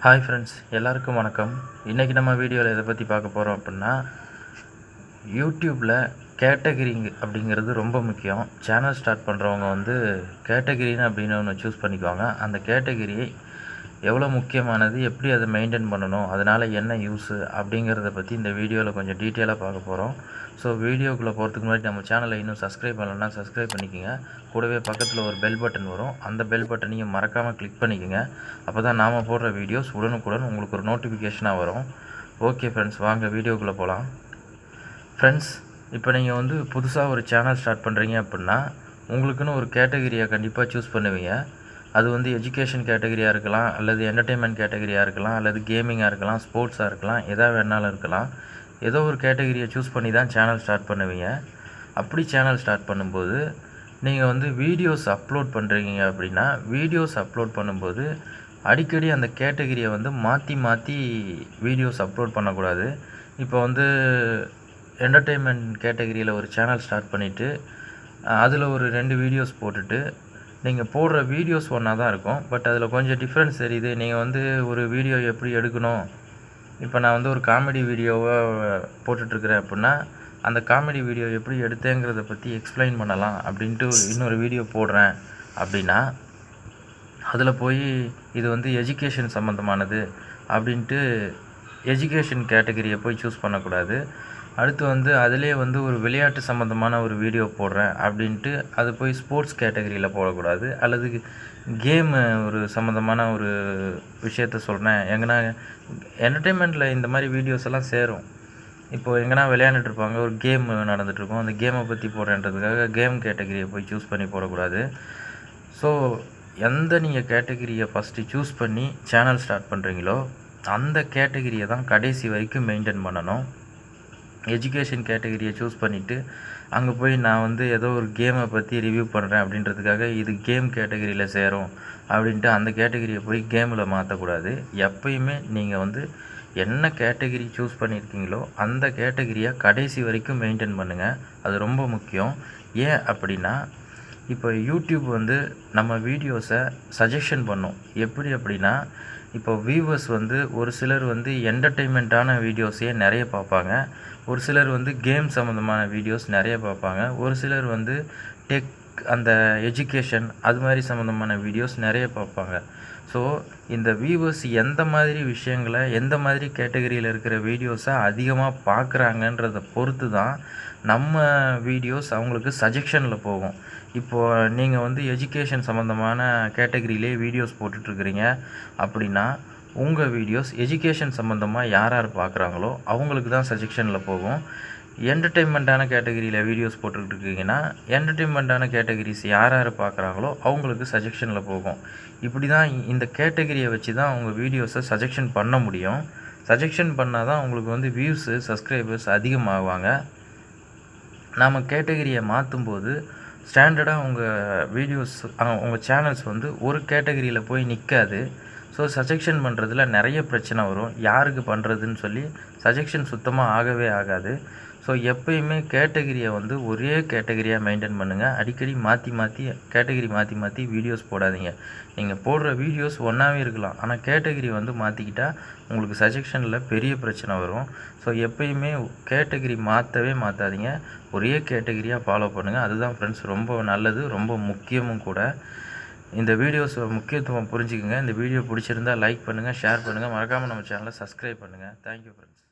Hi friends, எல்லாருக்கும் வணக்கம். இன்றைக்கி நம்ம வீடியோவில் எதை பற்றி பார்க்க போகிறோம் அப்படின்னா, யூடியூப்பில் கேட்டகிரிங் அப்படிங்கிறது ரொம்ப முக்கியம். சேனல் ஸ்டார்ட் பண்ணுறவங்க கேட்டகிரின்னு அப்படின்னு ஒன்று சூஸ் பண்ணிக்குவாங்க. அந்த கேட்டகிரி எவ்வளோ முக்கியமானது, எப்படி அதை மெயின்டைன் பண்ணணும், அதனால் என்ன யூஸு அப்படிங்கிறத பற்றி இந்த வீடியோவில் கொஞ்சம் டீட்டெயிலாக பார்க்க போகிறோம். ஸோ வீடியோக்குள்ளே போகிறதுக்கு முன்னாடி நம்ம சேனலை இன்னும் சப்ஸ்கிரைப் பண்ணலன்னா சப்ஸ்கிரைப் பண்ணிக்கோங்க. கூடவே பக்கத்தில் ஒரு பெல் பட்டன் வரும். அந்த பெல் பட்டனையும் மறக்காமல் கிளிக் பண்ணிக்கோங்க. அப்போ தான் நாம் போடுற வீடியோஸ் உடனுக்குடன் உங்களுக்கு ஒரு நோட்டிஃபிகேஷனாக வரும். ஓகே ஃப்ரெண்ட்ஸ், வாங்க வீடியோக்குள்ளே போகலாம். ஃப்ரெண்ட்ஸ், இப்போ நீங்கள் புதுசாக ஒரு சேனல் ஸ்டார்ட் பண்ணுறீங்க அப்படின்னா உங்களுக்குன்னு ஒரு கேட்டகிரியை கண்டிப்பாக சூஸ் பண்ணுவீங்க. அது எஜுகேஷன் கேட்டகிரியாக இருக்கலாம், அல்லது என்டர்டெயின்மெண்ட் கேட்டகிரியாக இருக்கலாம், அல்லது கேமிங்காக இருக்கலாம், ஸ்போர்ட்ஸாக இருக்கலாம், எதா வேணாலும் இருக்கலாம். ஏதோ ஒரு கேட்டகிரியை சூஸ் பண்ணி தான் சேனல் ஸ்டார்ட் பண்ணுவீங்க. அப்படி சேனல் ஸ்டார்ட் பண்ணும்போது நீங்கள் வீடியோஸ் அப்லோட் பண்ணுறீங்க அப்படின்னா, வீடியோஸ் அப்லோட் பண்ணும்போது அடிக்கடி அந்த கேட்டகிரியை மாற்றி மாற்றி வீடியோஸ் அப்லோட் பண்ணக்கூடாது. இப்போ என்டர்டெயின்மெண்ட் கேட்டகிரியில் ஒரு சேனல் ஸ்டார்ட் பண்ணிவிட்டு அதில் ஒரு 2 வீடியோஸ் போட்டுட்டு நீங்கள் போடுற வீடியோஸ் ஒன்றா தான் இருக்கும். பட் அதில் கொஞ்சம் டிஃப்ரென்ஸ் தெரியுது. நீங்கள் ஒரு வீடியோ எப்படி எடுக்கணும், இப்போ நான் ஒரு காமெடி வீடியோவை போட்டுட்ருக்கிறேன் அப்படின்னா, அந்த காமெடி வீடியோ எப்படி எடுத்தேங்கிறத பற்றி எக்ஸ்பிளைன் பண்ணலாம் அப்படின்ட்டு இன்னொரு வீடியோ போடுறேன் அப்படின்னா, அதில் போய் இது எஜுகேஷன் சம்மந்தமானது அப்படின்ட்டு எஜுகேஷன் கேட்டகிரியை போய் சூஸ் பண்ணக்கூடாது. அடுத்து அதிலே ஒரு விளையாட்டு சம்மந்தமான ஒரு வீடியோ போடுறேன் அப்படின்ட்டு அது போய் ஸ்போர்ட்ஸ் கேட்டகிரியில் போடக்கூடாது. அல்லது கேமு ஒரு சம்மந்தமான ஒரு விஷயத்த சொல்கிறேன், எங்கன்னா என்டர்டெயின்மெண்ட்டில் இந்த மாதிரி வீடியோஸ் எல்லாம் சேரும். இப்போது எங்கன்னா விளையாண்டுட்ருப்பாங்க, ஒரு கேம் நடந்துகிட்ருக்கும், அந்த கேமை பற்றி போடுறேன்றதுக்காக கேம் கேட்டகிரியை போய் சூஸ் பண்ணி போடக்கூடாது. ஸோ நீங்கள் கேட்டகிரியை ஃபஸ்ட்டு சூஸ் பண்ணி சேனல் ஸ்டார்ட் பண்ணுறீங்களோ அந்த கேட்டகிரியை தான் கடைசி வரைக்கும் மெயின்டைன் பண்ணணும். எஜுகேஷன் கேட்டகிரியை சூஸ் பண்ணிவிட்டு அங்கே போய் நான் ஏதோ ஒரு கேமை பற்றி ரிவ்யூ பண்ணுறேன் அப்படின்றதுக்காக இது கேம் கேட்டகிரியில் சேரும் அப்படின்ட்டு அந்த கேட்டகிரியை போய் கேமில் மாற்றக்கூடாது. எப்பயுமே நீங்கள் என்ன கேட்டகிரி சூஸ் பண்ணியிருக்கீங்களோ அந்த கேட்டகிரியை கடைசி வரைக்கும் மெயின்டைன் பண்ணுங்கள். அது ரொம்ப முக்கியம். ஏன் அப்படின்னா, இப்போ யூடியூப் நம்ம வீடியோஸை சஜஷன் பண்ணும். எப்படி அப்படின்னா, இப்போ வியூவர்ஸ் ஒரு சிலர் என்டர்டெயின்மெண்ட்டான வீடியோஸையே நிறைய பார்ப்பாங்க. ஒரு சிலர் கேம் சம்மந்தமான வீடியோஸ் நிறைய பார்ப்பாங்க. ஒரு சிலர் டெக், அந்த எஜுகேஷன் அது மாதிரி சம்மந்தமான வீடியோஸ் நிறைய பார்ப்பாங்க. ஸோ இந்த வியூவர்ஸ் எந்த மாதிரி விஷயங்களை, எந்த மாதிரி கேட்டகரியில் இருக்கிற வீடியோஸை அதிகமாக பார்க்குறாங்கன்றதை பொறுத்து தான் நம்ம வீடியோஸ் அவங்களுக்கு சஜெஷனில் போகும். இப்போது நீங்கள் எஜுகேஷன் சம்மந்தமான கேட்டகரியிலே வீடியோஸ் போட்டுட்ருக்குறீங்க அப்படின்னா, உங்கள் வீடியோஸ் எஜுகேஷன் சம்மந்தமாக யார் யார் பார்க்குறாங்களோ அவங்களுக்கு தான் சஜெஷனில் போகும். என்டர்டெயின்மெண்ட்டான கேட்டகரியில் வீடியோஸ் போட்டுக்கிட்டுருக்கீங்கன்னா, என்டர்டெயின்மெண்ட்டான கேட்டகரிஸ் யார் யார் பார்க்குறாங்களோ அவங்களுக்கு சஜெஷனில் போகும். இப்படி தான் இந்த கேட்டகரியை வச்சு தான் உங்கள் வீடியோஸை சஜெஷன் பண்ண முடியும். சஜெஷன் பண்ணால் தான் உங்களுக்கு வியூஸு, சப்ஸ்கிரைபர்ஸ் அதிகமாகுவாங்க. நாம் கேட்டகரியை மாற்றும்போது ஸ்டாண்டர்டாக உங்கள் வீடியோஸ், உங்கள் சேனல்ஸ் ஒரு கேட்டகரியில் போய் நிற்காது. ஸோ சஜெக்ஷன் பண்ணுறதுல நிறைய பிரச்சனை வரும். யாருக்கு பண்ணுறதுன்னு சொல்லி சஜெக்ஷன் சுத்தமாக ஆகவே ஆகாது. ஸோ எப்பயுமே கேட்டகிரியை ஒரே கேட்டகிரியாக மெயின்டைன் பண்ணுங்கள். அடிக்கடி மாற்றி மாற்றி மாற்றி வீடியோஸ் போடாதீங்க. நீங்கள் போடுற வீடியோஸ் ஒன்றாவே இருக்கலாம், ஆனால் கேட்டகிரி மாற்றிக்கிட்டால் உங்களுக்கு சஜெக்ஷனில் பெரிய பிரச்சனை வரும். ஸோ எப்பயுமே கேட்டகிரி மாற்றாதீங்க. ஒரே கேட்டகிரியாக ஃபாலோ பண்ணுங்கள். அதுதான் ஃப்ரெண்ட்ஸ் ரொம்ப நல்லது, ரொம்ப முக்கியமும் கூட. இந்த வீடியோஸ் முக்கியத்துவம் புரிஞ்சுக்குங்க. இந்த வீடியோ பிடிச்சிருந்தால் லைக் பண்ணுங்கள், ஷேர் பண்ணுங்கள், மறக்காமல் நம்ம சேனலை சப்ஸ்கிரைப் பண்ணுங்கள். Thank you friends.